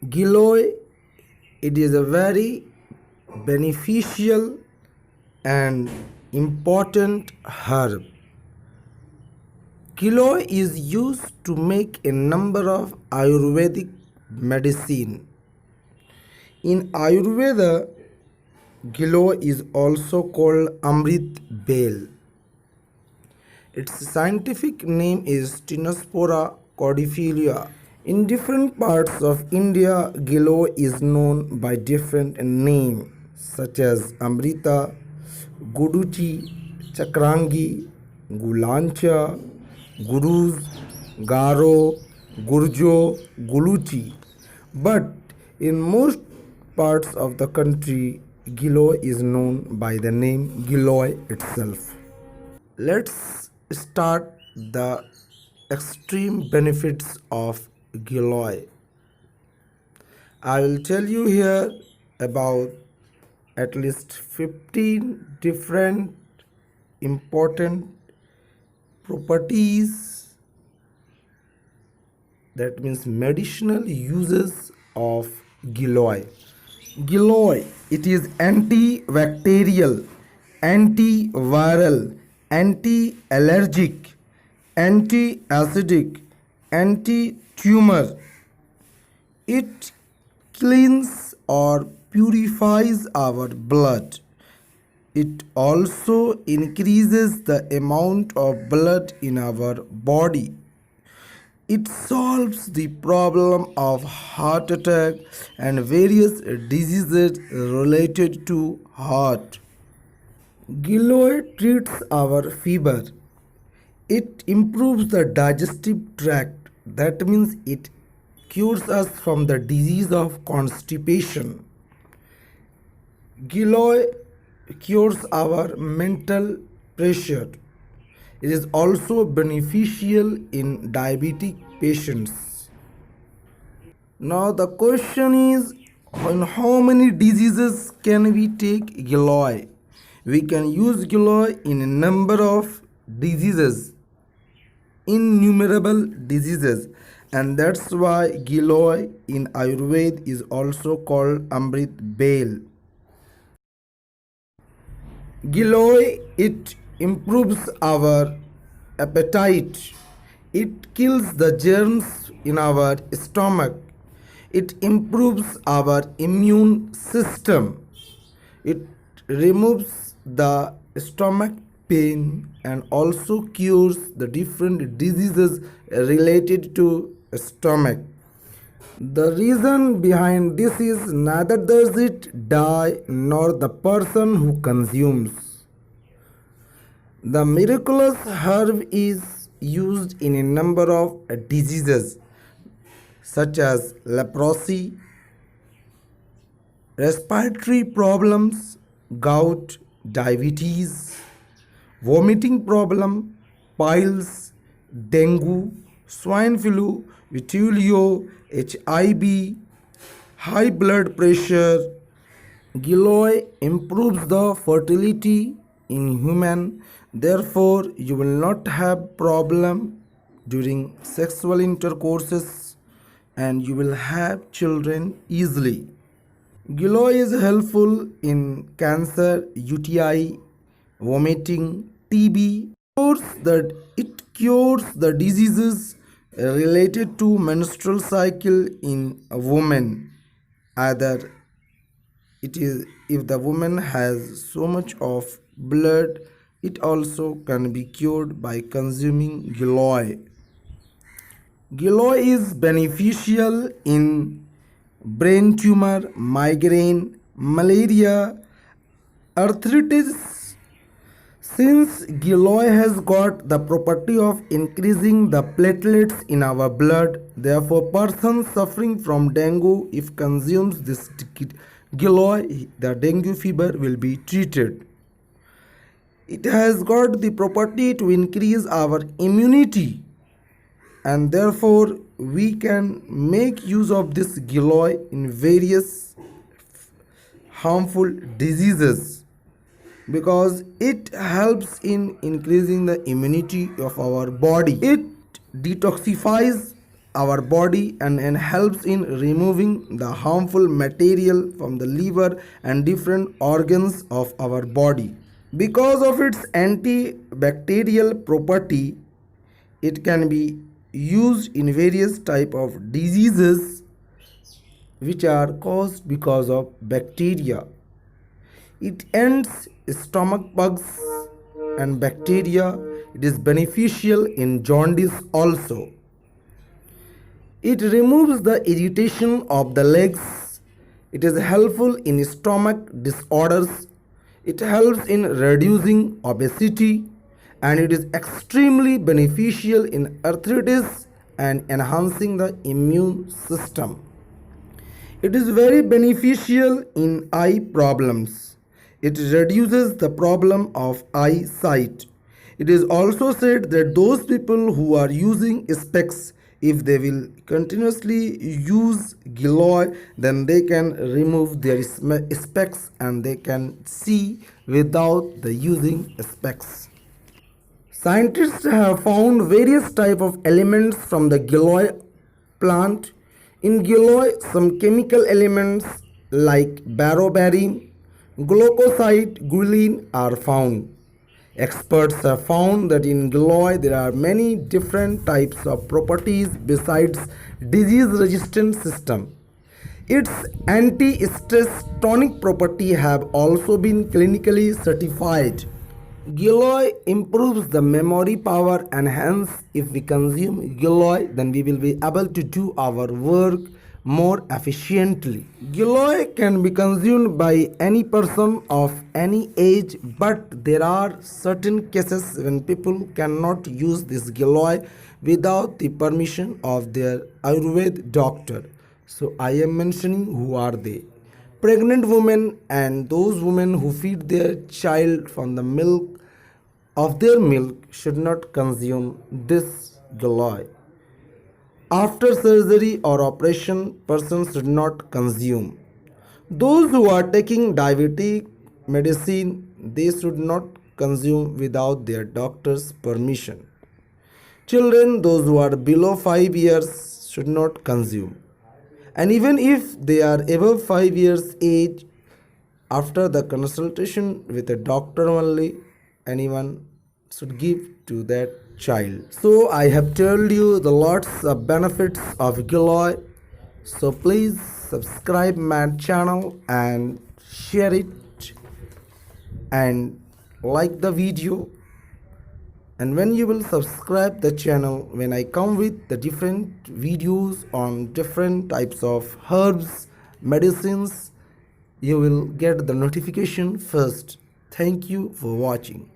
Giloy, it is a very beneficial and important herb. Giloy is used to make a number of Ayurvedic medicine. In Ayurveda, Giloy is also called Amrit Bel. Its scientific name is Tinospora cordifolia. In different parts of India, Giloy is known by different names such as Amrita, Guduchi, Chakrangi, Gulancha, Guruz, Garo, Gurjo, Guluchi. But in most parts of the country, Giloy is known by the name Giloy itself. Let's start the extreme benefits of Giloy. I will tell you here about at least 15 different important properties, that means medicinal uses of Giloy. Giloy, it is antibacterial, antiviral, anti-allergic, anti-acidic, anti-tumor. It cleans or purifies our blood. It also increases the amount of blood in our body. It solves the problem of heart attack and various diseases related to heart. Giloy treats our fever. It improves the digestive tract. That means it cures us from the disease of constipation. Giloy cures our mental pressure. It is also beneficial in diabetic patients. Now the question is, in how many diseases can we take Giloy? We can use Giloy in a number of diseases, innumerable diseases, and that's why Giloy in Ayurveda is also called Amrit Bel. Giloy, it improves our appetite. It kills the germs in our stomach. It improves our immune system. It removes the stomach pain and also cures the different diseases related to stomach. The reason behind this is neither does it die nor the person who consumes. The miraculous herb is used in a number of diseases such as leprosy, respiratory problems, gout, diabetes, vomiting problem, piles, dengue, swine flu, vitiligo, HIV, high blood pressure. Giloy improves the fertility in human, therefore you will not have problem during sexual intercourses and you will have children easily. Giloy is helpful in cancer, UTI, vomiting, TB. It cures the diseases related to menstrual cycle in a woman. Either it is if the woman has so much of blood, it also can be cured by consuming Giloy. Giloy is beneficial in brain tumor, migraine, malaria, arthritis. Since Giloy has got the property of increasing the platelets in our blood, therefore person suffering from dengue, if consumes this Giloy, the dengue fever will be treated. It has got the property to increase our immunity, and therefore we can make use of this Giloy in various harmful diseases because it helps in increasing the immunity of our body. It detoxifies our body and helps in removing the harmful material from the liver and different organs of our body. Because of its antibacterial property, it can be used in various type of diseases which are caused because of bacteria. It ends stomach bugs and bacteria. It is beneficial in jaundice also. It removes the irritation of the legs. It is helpful in stomach disorders. It helps in reducing obesity, and it is extremely beneficial in arthritis and enhancing the immune system. It is very beneficial in eye problems. It reduces the problem of eyesight. It is also said that those people who are using specs, if they will continuously use Giloy, then they can remove their specs and they can see without the using specs. Scientists have found various type of elements from the Giloy plant. In Giloy, some chemical elements like barobarin, glucoside, guanine are found. Experts have found that in Giloy there are many different types of properties besides disease-resistant system. Its anti-stress tonic property have also been clinically certified. Giloy improves the memory power, and hence if we consume Giloy, then we will be able to do our work more efficiently. Giloy can be consumed by any person of any age, but there are certain cases when people cannot use this Giloy without the permission of their Ayurved doctor. So I am mentioning who are they. Pregnant women and those women who feed their child from the milk of their milk should not consume this Giloy. After surgery or operation, persons should not consume. Those who are taking diabetic medicine, they should not consume without their doctor's permission. Children, those who are below 5 years, should not consume. And even if they are above 5 years age, after the consultation with a doctor only, anyone should give to that child. So I have told you the lots of benefits of Giloy. So please subscribe my channel and share it and like the video. And when you will subscribe the channel, when I come with the different videos on different types of herbs, medicines, you will get the notification first. Thank you for watching.